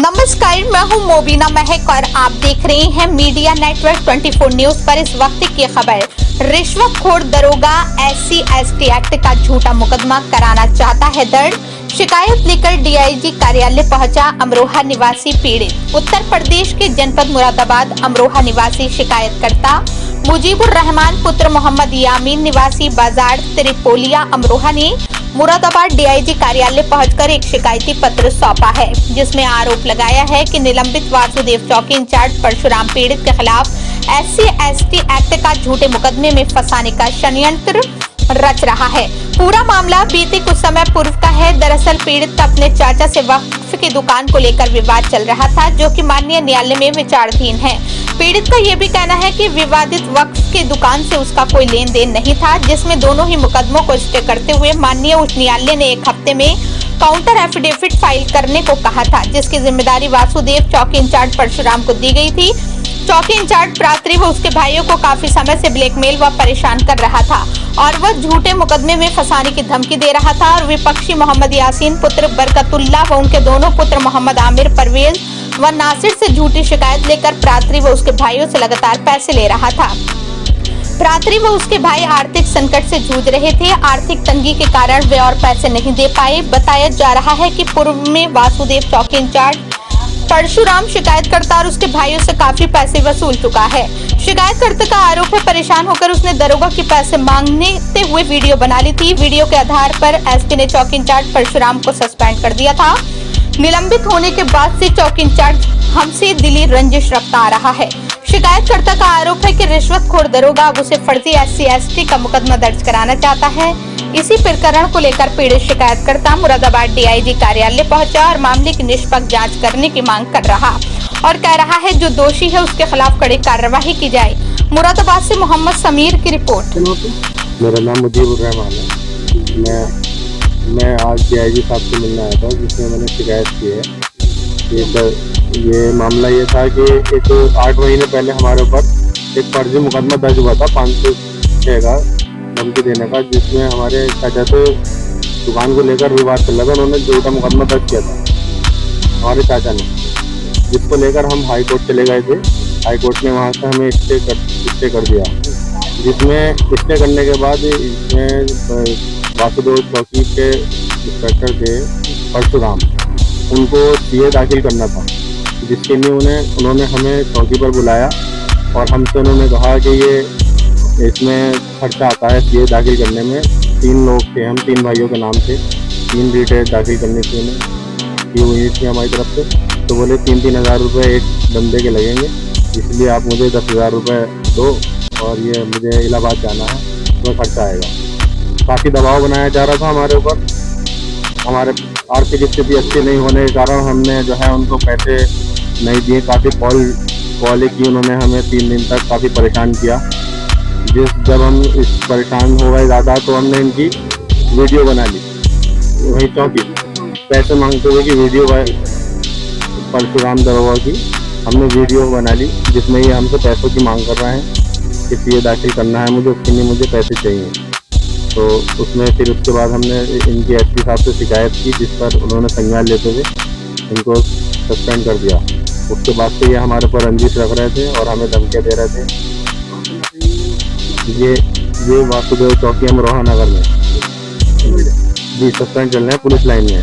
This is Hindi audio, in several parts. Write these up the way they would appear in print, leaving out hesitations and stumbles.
नमस्कार, मैं हूं मोबिना महक और आप देख रहे हैं मीडिया नेटवर्क 24 न्यूज पर इस वक्त की खबर। रिश्वतखोर दरोगा SC/ST एक्ट का झूठा मुकदमा कराना चाहता है दर्ज। शिकायत लेकर DIG कार्यालय पहुंचा अमरोहा निवासी पीड़ित। उत्तर प्रदेश के जनपद मुरादाबाद अमरोहा निवासी शिकायतकर्ता मुजीबुर रहमान पुत्र मोहम्मद यामीन निवासी बाजार त्रिपोलिया अमरोहा ने मुरादाबाद DIG कार्यालय पहुंचकर एक शिकायती पत्र सौंपा है, जिसमें आरोप लगाया है कि निलंबित वासुदेव चौकी इंचार्ज परशुराम पीड़ित के खिलाफ SC/ST एक्ट का झूठे मुकदमे में फंसाने का षड्यंत्र रच रहा है। पूरा मामला बीते कुछ समय पूर्व का है। दरअसल पीड़ित का अपने चाचा से वक्फ की दुकान को लेकर विवाद चल रहा था, जो कि माननीय न्यायालय में विचाराधीन है। पीड़ित का यह भी कहना है कि विवादित वक्फ की दुकान से उसका कोई लेन देन नहीं था, जिसमें दोनों ही मुकदमों को स्टे करते हुए माननीय उच्च न्यायालय ने एक हफ्ते में काउंटर एफिडेविट फाइल करने को कहा था, जिसकी जिम्मेदारी वासुदेव चौकी इंचार्ज परशुराम को दी गई थी। चौकी इंचार्ज प्रात्री व उसके भाइयों को काफी समय से ब्लैकमेल व परेशान कर रहा था और वह झूठे मुकदमे में फंसाने की धमकी दे रहा था। और विपक्षी मोहम्मद यासीन पुत्र बरकतुल्ला व उनके दोनों पुत्र मोहम्मद आमिर, परवेज व नासिर से झूठी शिकायत लेकर प्रात्री व उसके भाइयों से लगातार पैसे ले रहा था। प्रात्री व उसके भाई आर्थिक संकट से जूझ रहे थे। आर्थिक तंगी के कारण वे और पैसे नहीं दे पाए। बताया जा रहा है कि पूर्व में वासुदेव चौकी इंचार्ज परशुराम शिकायतकर्ता और उसके भाइयों से काफी पैसे वसूल चुका है। शिकायतकर्ता का आरोप है परेशान होकर उसने दरोगा के पैसे मांगते हुए वीडियो बना ली थी। वीडियो के आधार पर SP ने चौकी इंचार्ज परशुराम को सस्पेंड कर दिया था। निलंबित होने के बाद से चौकी इंचार्ज हमसे दिली रंजिश रखता आ रहा है। शिकायतकर्ता का आरोप है कि रिश्वतखोर दरोगा अब उसे फर्जी SC/ST का मुकदमा दर्ज कराना चाहता है। इसी प्रकरण को लेकर पीड़ित शिकायतकर्ता मुरादाबाद DIG कार्यालय पहुंचा और मामले की निष्पक्ष जांच करने की मांग कर रहा और कह रहा है जो दोषी है उसके खिलाफ कड़ी कार्रवाई की जाए। मुरादाबाद से मोहम्मद समीर की रिपोर्ट। मेरा नाम मुजीबुर रहमान है। मैं आज DIG साहब से मिलने आया था, जिसमें मैंने शिकायत की है। ये मामला ये था कि एक 8 महीने पहले हमारे ऊपर एक फर्जी मुकदमा दर्ज हुआ था 506 का धमकी देने का, जिसमें हमारे चाचा से दुकान को लेकर विवाद चल रहा था। उन्होंने झूठा मुकदमा दर्ज किया था हमारे चाचा ने, जिसको लेकर हम हाई कोर्ट चले गए थे। हाई कोर्ट ने वहाँ से हमें स्टे कर दिया, जिसमें स्टे करने के बाद इसमें वासुदेव चौकी के इंस्पेक्टर थे परशुराम, उनको CA दाखिल करना था, जिसके लिए उन्होंने हमें चौकी पर बुलाया और हमसे उन्होंने कहा कि ये इसमें खर्चा आता है CA दाखिल करने में। 3 लोग थे, हम 3 भाइयों के नाम थे। 3 रिटेल दाखिल करने की हुई थी हमारी तरफ से। तो बोले 3-3 हज़ार रुपये एक बंदे के लगेंगे, इसलिए आप मुझे 10,000 रुपये दो और ये मुझे इलाहाबाद जाना है, उसमें खर्चा आएगा। काफ़ी दबाव बनाया जा रहा था हमारे ऊपर। हमारे आर्थिक स्थिति अच्छी नहीं होने के कारण हमने जो है उनको पैसे नहीं दिए। काफ़ी कॉल की उन्होंने हमें 3 दिन तक काफ़ी परेशान किया। जब हम इस परेशान हो गए ज़्यादा, तो हमने इनकी वीडियो बना ली वही चौकी पैसे मांगते हुए की वीडियो परशुराम दरोगा की हमने वीडियो बना ली, जिसमें ये हमसे पैसों की मांग कर रहे हैं कि CA दाखिल करना है मुझे, उसके लिए मुझे पैसे चाहिए। तो उसमें फिर उसके बाद हमने इनके SP साहब से शिकायत की, जिस पर उन्होंने संज्ञान लेते हुए इनको सस्पेंड कर दिया। उसके बाद से ये हमारे पर रंजिश रख रहे थे और हमें धमकियाँ दे रहे थे। ये वासुदेव चौकी अमरोहा नगर में जी सस्पेंड चल रहे हैं पुलिस लाइन में।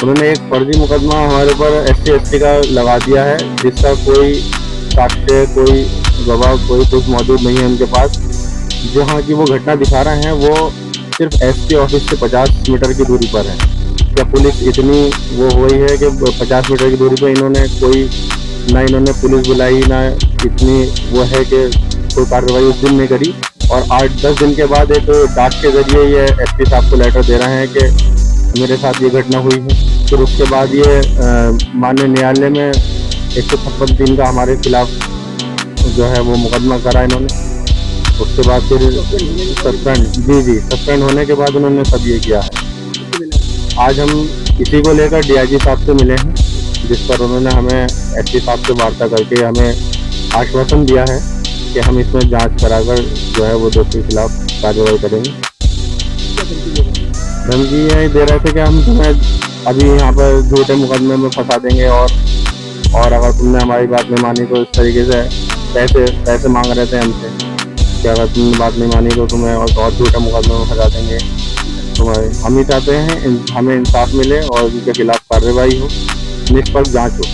उन्होंने एक फर्जी मुकदमा हमारे ऊपर SC/ST का लगा दिया है, जिसका कोई साक्ष्य, कोई गवाह, कोई कुछ मौजूद नहीं है उनके पास। जहाँ की वो घटना दिखा रहे हैं वो सिर्फ SP ऑफिस से 50 मीटर की दूरी पर है। क्या पुलिस इतनी वो हुई है कि 50 मीटर की दूरी पर इन्होंने इन्होंने पुलिस बुलाई, ना इतनी वो है कि कोई कार्रवाई उस दिन नहीं करी। और 8-10 दिन के बाद एक डाक के जरिए ये SP साहब को लेटर दे रहे हैं कि मेरे साथ ये घटना हुई है। फिर उसके बाद ये माननीय न्यायालय में 156 दिन का हमारे खिलाफ जो है वो मुकदमा करा इन्होंने। उसके बाद फिर सस्पेंड होने के बाद उन्होंने सब ये किया है। आज हम इसी को लेकर DIG साहब से मिले हैं, जिस पर उन्होंने हमें SP साहब से वार्ता करके हमें आश्वासन दिया है कि हम इसमें जांच कराकर जो है वो दोषी के खिलाफ कार्रवाई करेंगे। धमकी यही दे रहे थे कि हम तुम्हें अभी यहाँ पर झूठे मुकदमे में फंसा देंगे। और अगर तुमने हमारी बात नहीं मानी तो इस तरीके से पैसे पैसे मांग रहे थे हमसे कि अगर तुमने बात नहीं मानी तो तुम्हें और झूठे मुकदमे में फंसा देंगे। तो हम ही चाहते हैं हमें इंसाफ मिले और उनके खिलाफ कार्रवाई हो, निष्पक्ष जांच हो।